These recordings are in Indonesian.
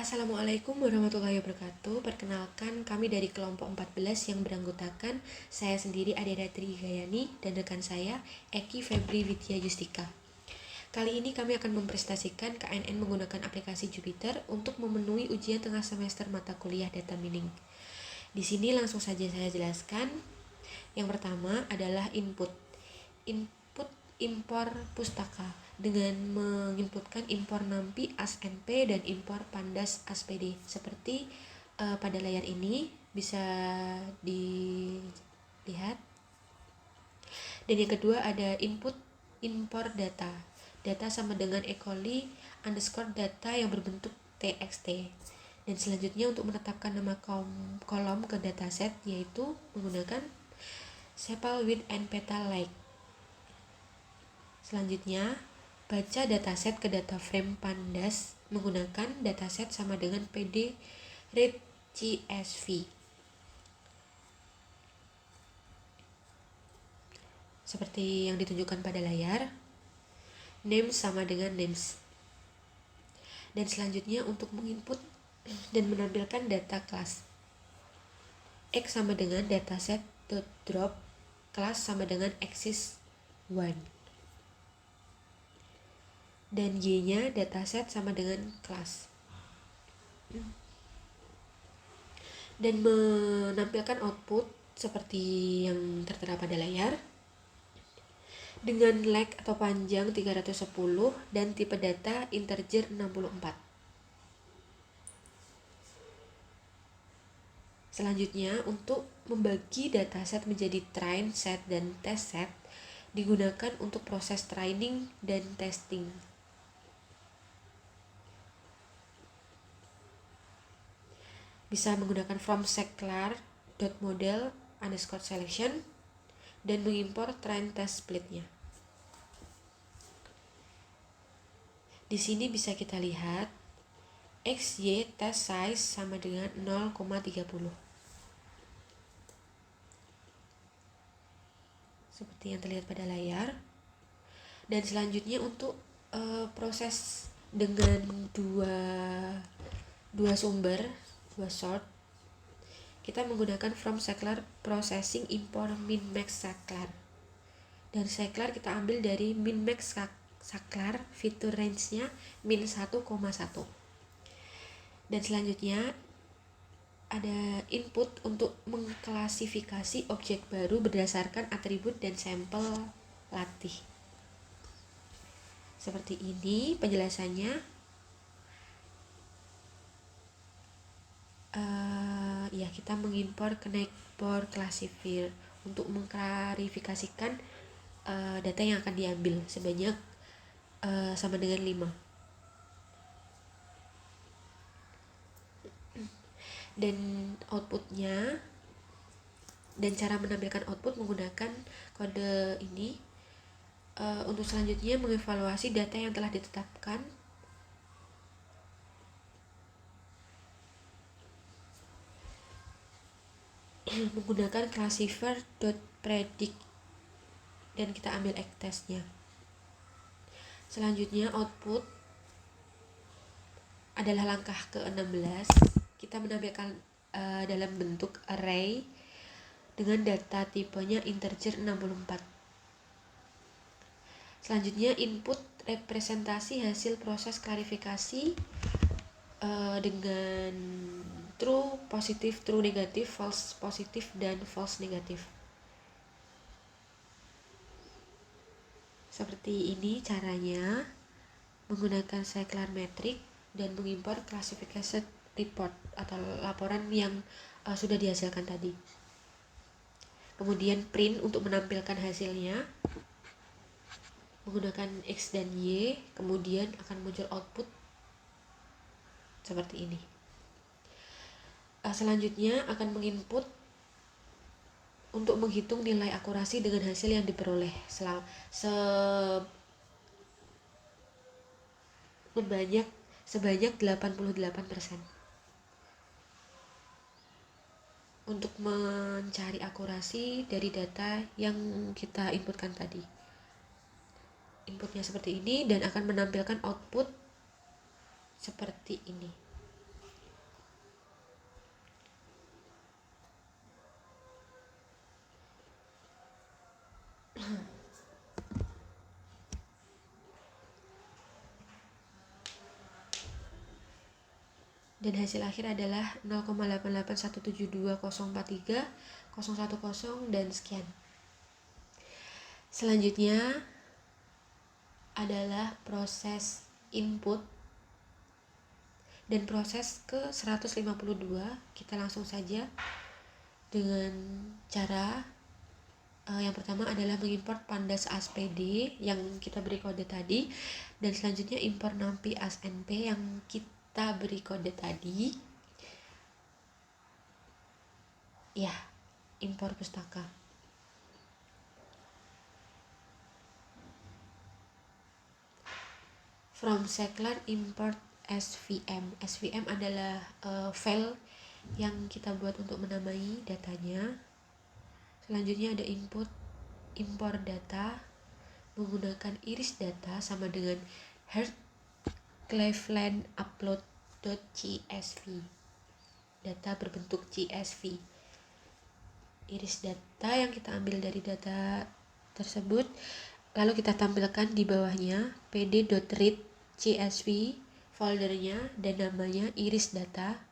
Assalamualaikum warahmatullahi wabarakatuh. Perkenalkan, kami dari kelompok 14 yang beranggotakan saya sendiri Adeda Trigayani dan rekan saya Eki Febri Widya Justika. Kali ini kami akan mempresentasikan KNN menggunakan aplikasi Jupyter untuk memenuhi ujian tengah semester mata kuliah data mining. Di sini langsung saja saya jelaskan. Yang pertama adalah input impor pustaka dengan menginputkan impor NAMPI ASNP dan impor Pandas ASPD seperti pada layar ini bisa dilihat. Dan yang kedua ada input impor data sama dengan ecoli underscore data yang berbentuk txt. Dan selanjutnya untuk menetapkan nama kolom ke dataset yaitu menggunakan sepal with and petal like. Selanjutnya, baca dataset ke data frame Pandas menggunakan dataset sama dengan pd read csv. Seperti yang ditunjukkan pada layar, names sama dengan names. Dan selanjutnya untuk menginput dan menampilkan data kelas. X sama dengan dataset.drop, kelas sama dengan axis1. Dan Y-nya dataset sama dengan kelas. Dan menampilkan output seperti yang tertera pada layar dengan length atau panjang 310 dan tipe data integer 64. Selanjutnya, untuk membagi dataset menjadi train set dan test set digunakan untuk proses training dan testing. Bisa menggunakan from seclar.model underscore selection dan mengimpor train test splitnya. Di sini bisa kita lihat XY test size sama dengan 0,30. Seperti yang terlihat pada layar. Dan selanjutnya untuk proses dengan dua sumber, dua sort, kita menggunakan from seclar processing import min max seclar. Dan seclar kita ambil dari min max seclar, fitur range-nya min 1,1. Dan selanjutnya ada input untuk mengklasifikasi objek baru berdasarkan atribut dan sampel latih. Seperti ini penjelasannya. Kita mengimpor connector classifier untuk mengklarifikasikan data yang akan diambil sebanyak sama dengan 5. Dan outputnya dan cara menampilkan output menggunakan kode ini. Untuk selanjutnya mengevaluasi data yang telah ditetapkan menggunakan classifier.predict dan kita ambil egg testnya. Selanjutnya output adalah langkah ke-16. Kita menampilkan dalam bentuk array dengan data tipenya integer 64. Selanjutnya input representasi hasil proses klarifikasi dengan true, positif, true negatif, false positif, dan false negatif. Seperti ini caranya menggunakan seclar metric dan mengimpor classification report atau laporan yang sudah dihasilkan tadi. Kemudian print untuk menampilkan hasilnya menggunakan X dan Y, kemudian akan muncul output seperti ini. Selanjutnya akan menginput untuk menghitung nilai akurasi dengan hasil yang diperoleh sebanyak 88%. Untuk mencari akurasi dari data yang kita inputkan tadi. Inputnya seperti ini dan akan menampilkan output seperti ini. dan hasil akhir adalah 0,88172.043.010 dan sekian. Selanjutnya adalah proses input dan proses ke 152. Kita langsung saja dengan cara yang pertama adalah mengimport pandas ASPD yang kita beri kode tadi, dan selanjutnya import nampi ASNP yang kita beri kode tadi. Ya, impor pustaka. From Seklar import SVM. SVM adalah file yang kita buat untuk menamai datanya. Selanjutnya ada impor data menggunakan iris data sama dengan Heart Cleveland upload.csv. Data berbentuk CSV. Iris data yang kita ambil dari data tersebut lalu kita tampilkan di bawahnya pd.read CSV foldernya dan namanya iris data.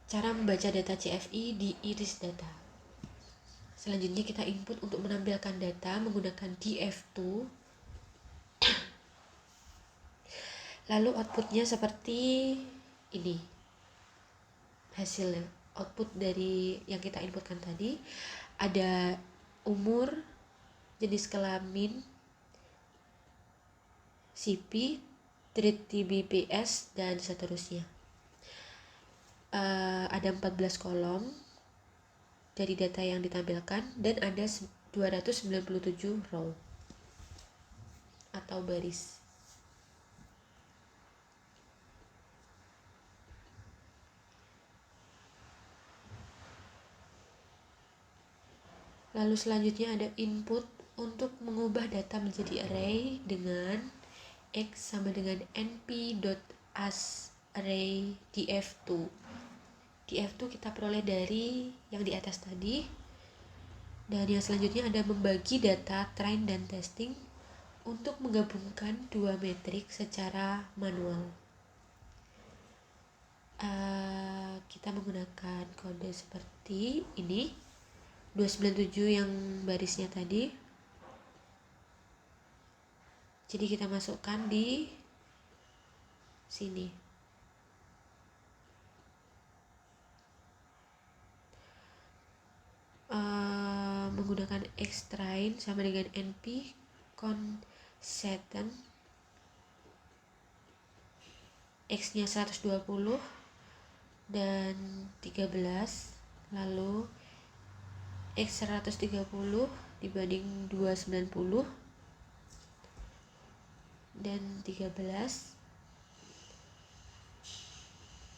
Cara membaca data CFI di iris data. Selanjutnya kita input untuk menampilkan data menggunakan df2. Lalu outputnya seperti ini. Hasilnya, output dari yang kita inputkan tadi ada umur, jenis kelamin, CP, treat TBPS, dan seterusnya. Ada 14 kolom dari data yang ditampilkan dan ada 297 row atau baris. Lalu selanjutnya ada input untuk mengubah data menjadi array dengan x sama dengan np.asArray df2. df2 kita peroleh dari yang di atas tadi. Dan yang selanjutnya ada membagi data train dan testing untuk menggabungkan dua metrik secara manual. Kita menggunakan kode seperti ini, 297 yang barisnya tadi. Jadi kita masukkan di sini. Menggunakan x-train sama dengan np constant x-nya 120 dan 13, lalu x 130 dibanding 290 dan 13,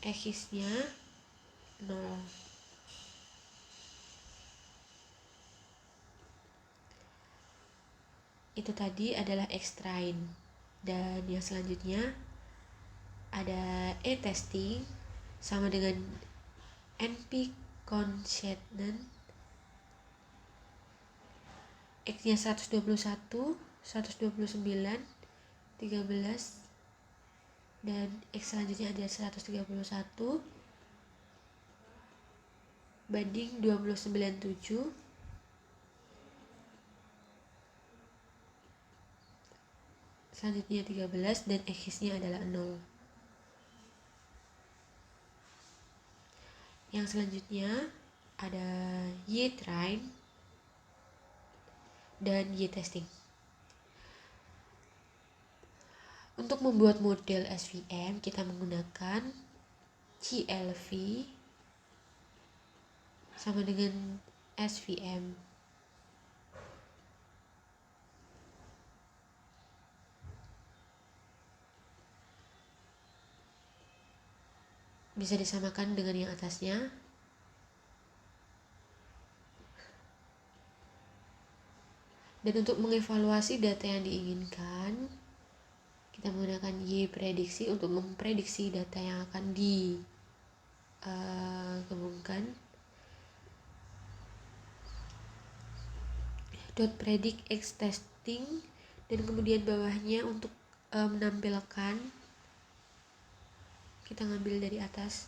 x-nya 0. Itu tadi adalah x-train. Dan yang selanjutnya ada e-testing sama dengan np constant x-nya 121, 129, 13, dan x selanjutnya ada 131 banding 297. Selanjutnya 13 dan x-nya adalah 0. Yang selanjutnya ada y-train dan y-testing. Untuk membuat model SVM kita menggunakan CLV sama dengan SVM. Bisa disamakan dengan yang atasnya. Dan untuk mengevaluasi data yang diinginkan, kita menggunakan Y prediksi untuk memprediksi data yang akan digabungkan. .predict x testing dan kemudian bawahnya untuk menampilkan kita ngambil dari atas.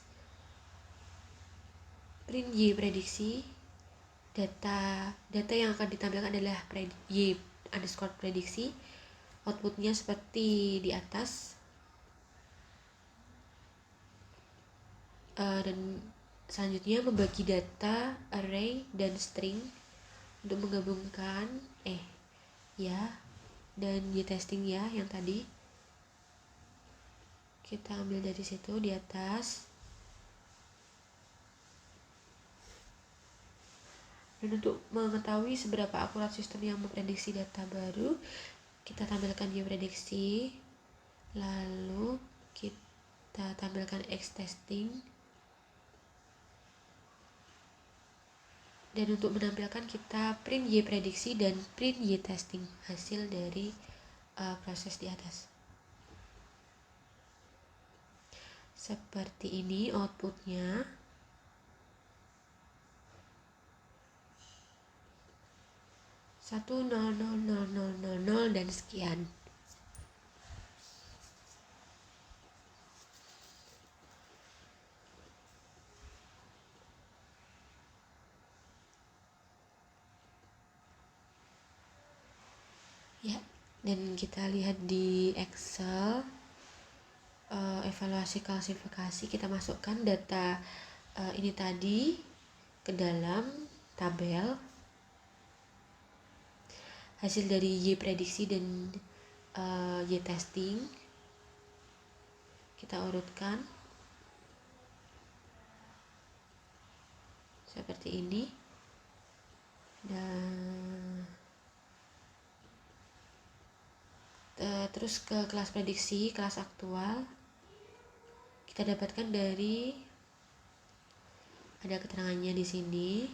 Print Y prediksi. Data yang akan ditampilkan adalah Y underscore prediksi. Outputnya seperti di atas. Dan selanjutnya membagi data, array, dan string untuk menggabungkan dan Y testing ya yang tadi. Kita ambil dari situ di atas. Dan untuk mengetahui seberapa akurat sistem yang memprediksi data baru, kita tampilkan Y prediksi, lalu kita tampilkan X testing. Dan untuk menampilkan kita print Y prediksi dan print Y testing hasil dari proses di atas. Seperti ini outputnya. Satu, 0, 0, 0, 0, 0, 0, dan sekian. Ya, dan kita lihat di Excel. Evaluasi klasifikasi, kita masukkan data ini tadi ke dalam tabel. Hasil dari Y prediksi dan Y testing kita urutkan seperti ini. Dan terus ke kelas prediksi, kelas aktual, kita dapatkan dari, ada keterangannya di sini,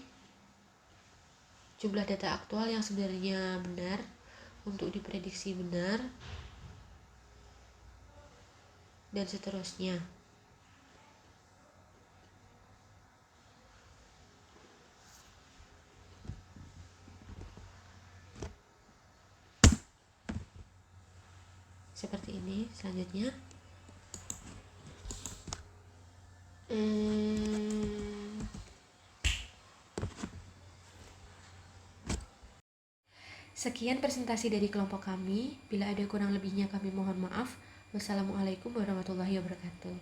jumlah data aktual yang sebenarnya benar untuk diprediksi benar, dan seterusnya. Seperti ini. Selanjutnya sekian presentasi dari kelompok kami. Bila ada kurang lebihnya kami mohon maaf. Wassalamualaikum warahmatullahi wabarakatuh.